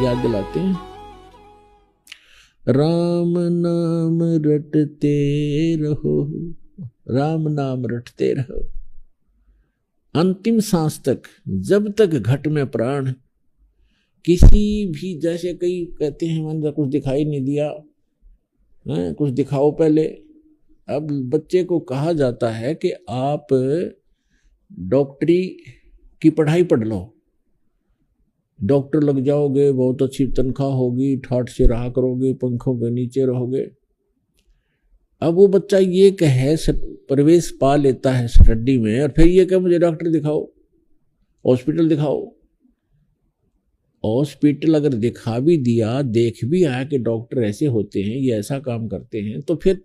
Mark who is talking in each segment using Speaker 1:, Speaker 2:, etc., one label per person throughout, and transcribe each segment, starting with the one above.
Speaker 1: याद दिलाते हैं। राम नाम रटते रहो, राम नाम रटते रहो अंतिम सांस तक, जब तक घट में प्राण। किसी भी, जैसे कई कहते हैं मन कुछ दिखाई नहीं दिया, कुछ दिखाओ पहले। अब बच्चे को कहा जाता है कि आप डॉक्टरी की पढ़ाई पढ़ लो, डॉक्टर लग जाओगे, बहुत अच्छी तनख्वाह होगी, ठाठ से रहा करोगे, पंखों के नीचे रहोगे। अब वो बच्चा ये कहे, प्रवेश पा लेता है स्टडी में, और फिर ये कहे मुझे डॉक्टर दिखाओ, हॉस्पिटल दिखाओ। हॉस्पिटल अगर दिखा भी दिया, देख भी आया कि डॉक्टर ऐसे होते हैं, ये ऐसा काम करते हैं, तो फिर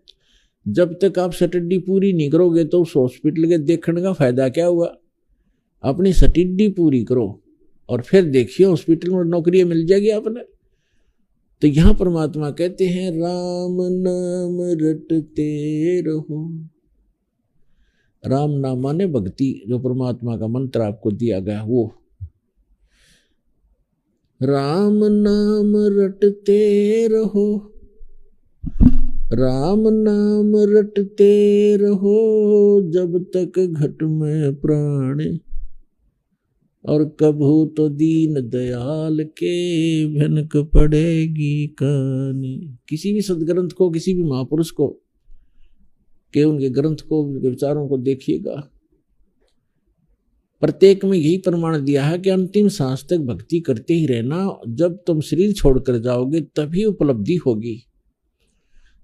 Speaker 1: जब तक आप स्टडी पूरी नहीं करोगे तो उस हॉस्पिटल के देखने का फायदा क्या हुआ। अपनी स्टडी पूरी करो और फिर देखिए हॉस्पिटल में नौकरी मिल जाएगी आपने। तो यहां परमात्मा कहते हैं राम नाम रटते रहो। राम नाम माने भक्ति, जो परमात्मा का मंत्र आपको दिया गया वो। राम नाम रटते रहो, राम नाम रटते रहो जब तक घट में प्राण, और कभू तो दीन दयाल के भनक पड़ेगी कान। किसी भी सदग्रंथ को, किसी भी महापुरुष को के उनके ग्रंथ को, उनके विचारों को देखिएगा, प्रत्येक में यही प्रमाण दिया है कि अंतिम सांस तक भक्ति करते ही रहना। जब तुम शरीर छोड़कर जाओगे तभी उपलब्धि होगी।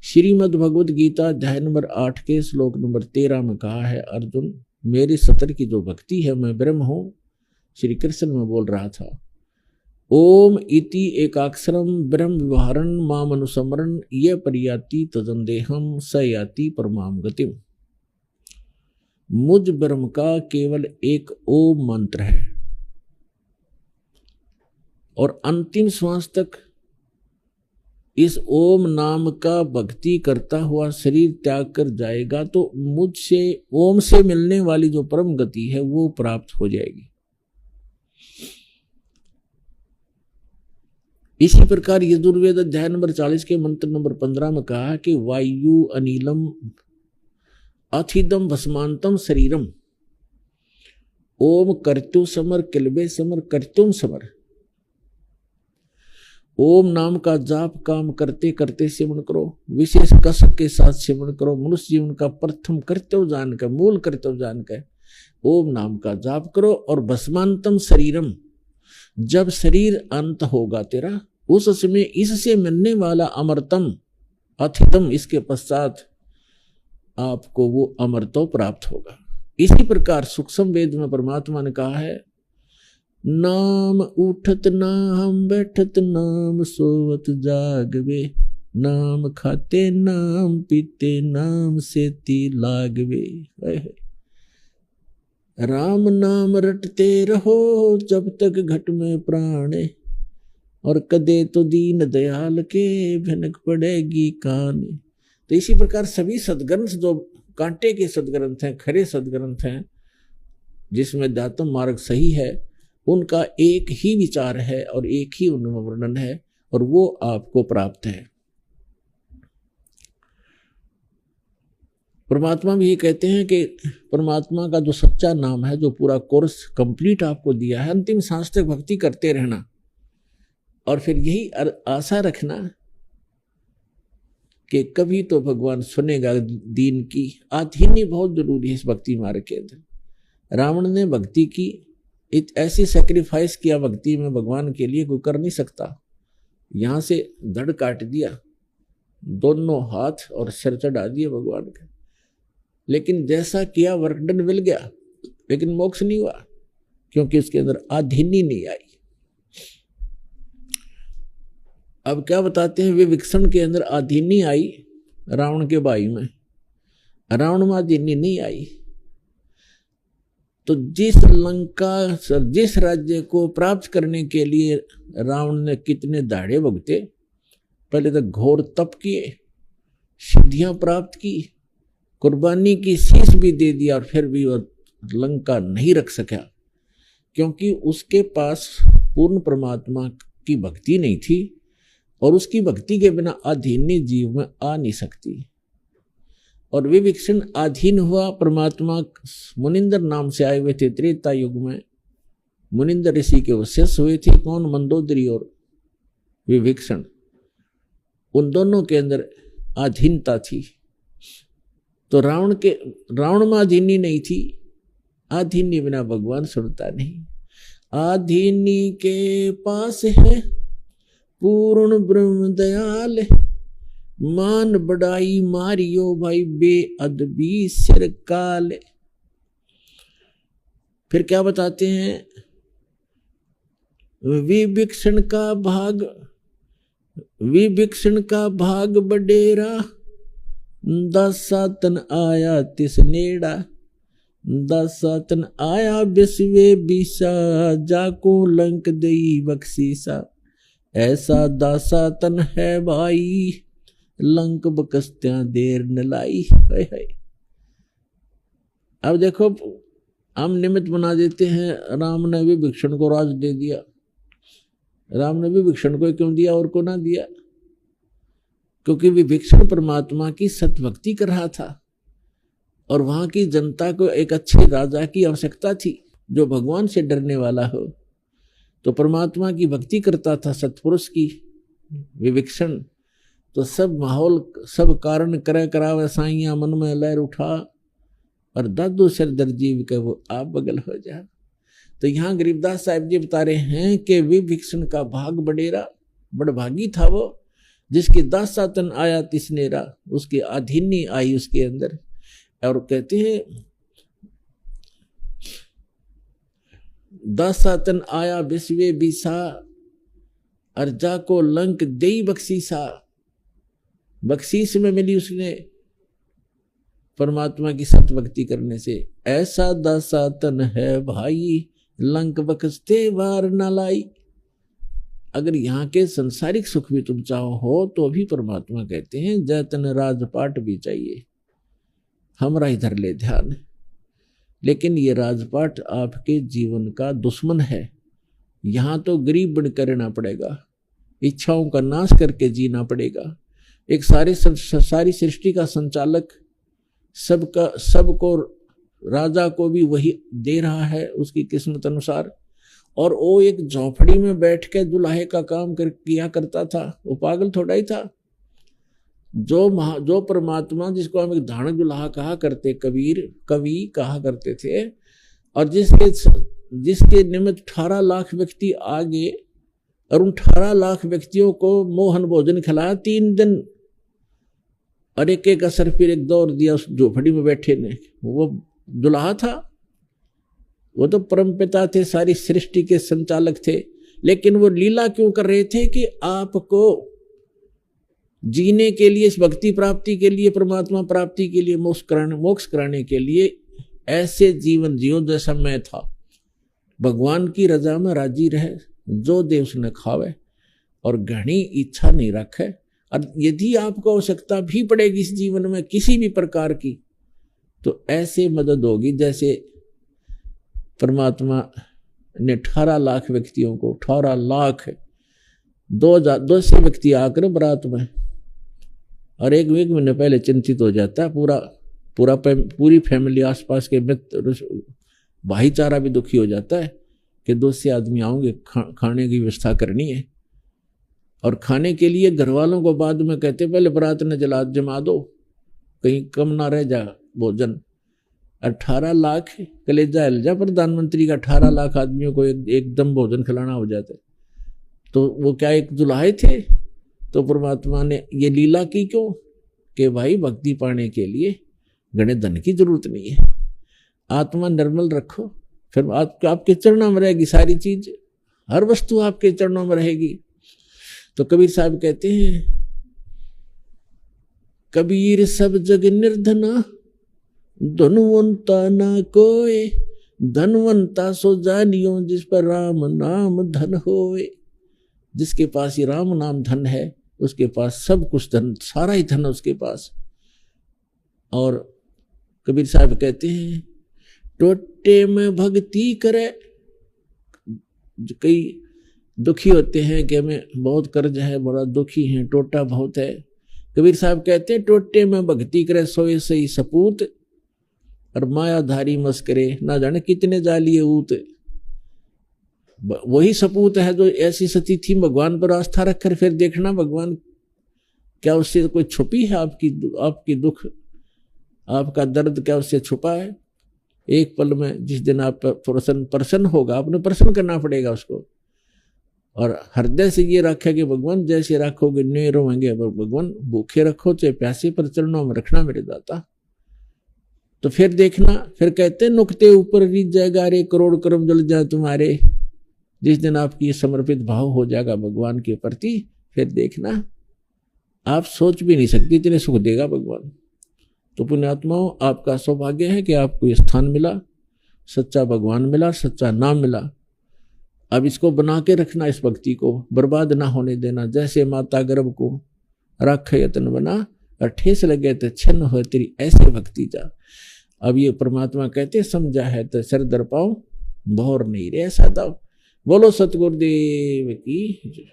Speaker 1: श्रीमद् भगवद गीता अध्याय नंबर 8 के श्लोक नंबर 13 में कहा है, अर्जुन मेरे सतर की जो भक्ति है, मैं ब्रह्म हूं, श्री कृष्ण में बोल रहा था। ओम इति एकाक्षरम ब्रह्म विवहारन माम अनुसमरन ये परियाति तजंदेहम स याति परमाम गतिम। मुझ ब्रह्म का केवल एक ओम मंत्र है, और अंतिम श्वास तक इस ओम नाम का भक्ति करता हुआ शरीर त्याग कर जाएगा तो मुझसे, ओम से मिलने वाली जो परम गति है वो प्राप्त हो जाएगी। इसी प्रकार यजुर्वेद अध्याय नंबर 40 के मंत्र नंबर 15 में कहा कि वायु अनिलम अथिदम भस्मांतम शरीरम ओम कर्तु समर किलबे समर कर्तुम समर। ओम नाम का जाप काम करते करते सेवन करो, विशेष कसक के साथ सेवन करो। मनुष्य जीवन का प्रथम कर्तव्य जानकर, मूल कर्तव्य जानकर ओम नाम का जाप करो। और भस्मांतम शरीरम, जब शरीर अंत होगा तेरा, उस समय इससे मिलने वाला अमरतम अथितम, इसके पश्चात आपको वो अमरत्व प्राप्त होगा। इसी प्रकार सूक्ष्म वेद में परमात्मा ने कहा है, नाम उठत नाम बैठत नाम सोवत जागवे, नाम खाते नाम पीते नाम सेती लागवे। राम नाम रटते रहो जब तक घट में प्राण, और कदे तो दीन दयाल के भनक पड़ेगी कान। तो इसी प्रकार सभी सदग्रंथ जो कांटे के सदग्रंथ हैं, खरे सदग्रंथ हैं, जिसमें दातम मार्ग सही है, उनका एक ही विचार है और एक ही उनमें वर्णन है, और वो आपको प्राप्त है। परमात्मा भी ये कहते हैं कि परमात्मा का जो सच्चा नाम है, जो पूरा कोर्स कंप्लीट आपको दिया है, अंतिम सांस तक भक्ति करते रहना, और फिर यही आशा रखना कि कभी तो भगवान सुनेगा दीन की। आधीनी बहुत जरूरी है इस भक्ति मार्ग के अंदर। रावण ने भक्ति की, ऐसी सेक्रीफाइस किया भक्ति में भगवान के लिए, कोई कर नहीं सकता। यहां से धड़ काट दिया, दोनों हाथ और सिर चढ़ा दिए भगवान के, लेकिन जैसा किया वर्कडन मिल गया, लेकिन मोक्ष नहीं हुआ, क्योंकि उसके अंदर आधीनी नहीं आई। अब क्या बताते हैं, वे विक्षण के अंदर आधीनी आई रावण के भाई में, रावण में आधीनी नहीं आई। तो जिस लंका, जिस राज्य को प्राप्त करने के लिए रावण ने कितने दाढ़े भुगते, पहले तो घोर तप किए, सिद्धियां प्राप्त की, कुर्बानी की, शीश भी दे दिया, और फिर भी वह लंका नहीं रख सका, क्योंकि उसके पास पूर्ण परमात्मा की भक्ति नहीं थी, और उसकी भक्ति के बिना अधीन जीव में आ नहीं सकती। और विभीषण अधीन हुआ परमात्मा। मुनिंदर नाम से आए हुए थे त्रेता युग में, मुनिंदर ऋषि के वो शिष्य हुए थे। कौन? मंदोदरी और विभीषण। उन दोनों के अंदर अधीनता थी। तो रावण में अधीनी नहीं थी। अधीनी बिना भगवान सुनता नहीं। अधीनी के पास है पूर्ण ब्रह्म दयाल, मान बढ़ाई मारियो भाई बेअदबी सिर काले। फिर क्या बताते हैं? विभीषण का भाग बडेरा, दासातन आया तिस नेड़ा, दासातन आया बिस्वे बीसा, जाको लंक दई बख्शीसा। ऐसा दासातन है भाई, लंक बकस्त्या देर न लाई। अब देखो, हम निमित्त बना देते हैं। राम ने विभीषण को राज दे दिया। राम ने विभीषण को क्यों दिया और को ना दिया? क्योंकि विभीषण परमात्मा की सतभक्ति कर रहा था, और वहां की जनता को एक अच्छे राजा की आवश्यकता थी, जो भगवान से डरने वाला हो। तो परमात्मा की भक्ति करता था, सत्पुरुष की। विभीषण तो सब माहौल, सब कारण करे करावे साइया, मन में लहर उठा, और दादू सिर दर्जी के वो आप बगल हो जा। तो यहाँ गरीबदास साहिब जी बता रहे हैं कि विभीषण का भाग बडेरा, बड़भागी था वो, जिसके दासातन आया तिसनेरा, उसकी अधीनी आई उसके अंदर। और कहते हैं दासातन आया बिस्वे बीसा, अर्जा को लंक देई बख्शीसा। बख्शीश में मिली उसने परमात्मा की सतभक्ति करने से। ऐसा दासातन है भाई, लंक बख्शते वार न लाई। अगर यहाँ के संसारिक सुख भी तुम चाहो तो भी परमात्मा कहते हैं जैतन राजपाट भी चाहिए, हमरा इधर ले ध्यान। लेकिन ये राजपाट आपके जीवन का दुश्मन है। यहाँ तो गरीब बनकर रहना पड़ेगा, इच्छाओं का नाश करके जीना पड़ेगा। एक सारी सृष्टि का संचालक, सबको राजा को भी वही दे रहा है उसकी किस्मत अनुसार। और वो एक झोपड़ी में बैठ के दुल्हे का काम किया करता था, वो पागल थोड़ा ही था। जो परमात्मा, जिसको हम एक धाणक दुल्हा कहा करते, कवि कहा करते थे, और जिसके निमित्त 18 लाख व्यक्ति आगे, और उन 18 लाख व्यक्तियों को मोहन भोजन खिलाया 3 दिन, और एक असर फिर एक दौर दिया उस झोपड़ी में बैठे ने। वो दुल्हा था, वो तो परमपिता थे, सारी सृष्टि के संचालक थे। लेकिन वो लीला क्यों कर रहे थे कि आपको जीने के लिए, इस भक्ति प्राप्ति के लिए, परमात्मा प्राप्ति के लिए, मोक्ष कराने के लिए ऐसे जीवन जियो जैसा मैं था। भगवान की रजा में राजी रहे, जो दे उसने खावे, और घनी इच्छा नहीं रखे। और यदि आपको आवश्यकता भी पड़ेगी इस जीवन में किसी भी प्रकार की, तो ऐसे मदद होगी जैसे परमात्मा ने 18 लाख व्यक्तियों को, 18 लाख 200 व्यक्ति आकर बारात में, और एक महीने पहले चिंतित हो जाता है पूरी फैमिली, आसपास के मित्र, भाईचारा भी दुखी हो जाता है कि 200 आदमी आओगे, खाने की व्यवस्था करनी है। और खाने के लिए घर वालों को बाद में कहते पहले बारात ने जमा दो, कहीं कम ना रह जा भोजन। 18 लाख कलेजा हिल जा प्रधानमंत्री का, 18 लाख आदमियों को एकदम भोजन खिलाना हो जाता है। तो वो क्या एक दुल्हाए थे? तो परमात्मा ने ये लीला की क्यों? कि भाई भक्ति पाने के लिए गणे धन की जरूरत नहीं है, आत्मा निर्मल रखो, फिर आपके चरणों में रहेगी सारी चीज, हर वस्तु आपके चरणों में रहेगी। तो कबीर साहब कहते हैं, कबीर सब जग निर्धना, धनवंता ना कोय, धनवंता सो जानियो जिस पर राम नाम धन होए। जिसके पास ये राम नाम धन है, उसके पास सब कुछ धन, सारा ही धन उसके पास। और कबीर साहब कहते हैं, टोटे में भक्ति करे, कई दुखी होते हैं कि हमें बहुत कर्ज है, बड़ा दुखी है, टोटा बहुत है। कबीर साहब कहते हैं टोटे में भक्ति करे सोए सही सपूत, और मायाधारी मस्करे ना जाने कितने जालिए ऊत। वही सपूत है जो ऐसी सती थी भगवान पर आस्था रखकर फिर देखना भगवान क्या उससे कोई छुपी है, आपकी दुख, आपका दर्द क्या उससे छुपा है। एक पल में जिस दिन आप प्रसन्न होगा, आपने प्रसन्न करना पड़ेगा उसको, और हृदय से ये रखा कि भगवान जैसे रखोगे न्यू रोएंगे, भगवान भूखे रखो चाहे प्यासे, पर चरणों में रखना मेरे दाता। तो फिर देखना, फिर कहते नुकते ऊपर रीत जाएगा रे, करोड़ कर्म जल जाए तुम्हारे। जिस दिन आपकी समर्पित भाव हो जाएगा भगवान के प्रति, फिर देखना आप सोच भी नहीं सकते इतने सुख देगा भगवान। तो पुण्यात्माओं, आपका सौभाग्य है कि आपको स्थान मिला, सच्चा भगवान मिला, सच्चा नाम मिला। अब इसको बना के रखना, इस भक्ति को बर्बाद ना होने देना। जैसे माता गर्भ को रख यत्न बना, और ठेस लगे तो छन्न हो तेरी ऐसे भक्ति जा। अब ये परमात्मा कहते समझा है तो सर दर पाओ, भौर नहीं रे ऐसा दाओ। बोलो सतगुरुदेव की।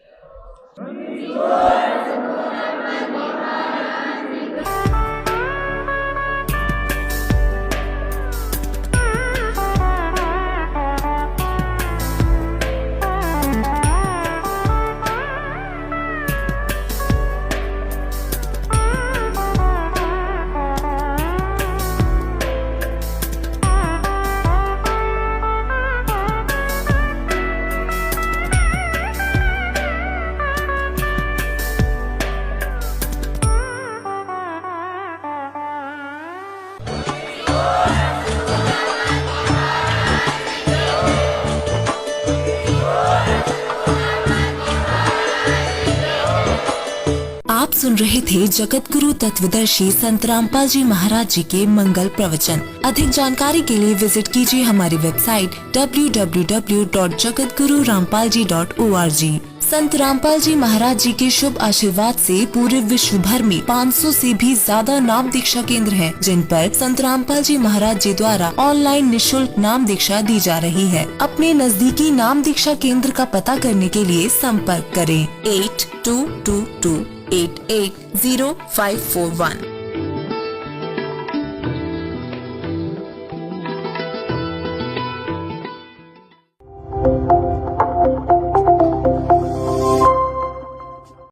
Speaker 2: आप सुन रहे थे जगत गुरु तत्वदर्शी संत रामपाल जी महाराज जी के मंगल प्रवचन। अधिक जानकारी के लिए विजिट कीजिए हमारी वेबसाइट www.jagatgururampalji.org। संत रामपाल जी महाराज जी के शुभ आशीर्वाद से पूरे विश्व भर में 500 से भी ज्यादा नाम दीक्षा केंद्र हैं, जिन पर संत रामपाल जी महाराज जी द्वारा ऑनलाइन निशुल्क नाम दीक्षा दी जा रही है। अपने नजदीकी नाम दीक्षा केंद्र का पता करने के लिए संपर्क करें 8222880541।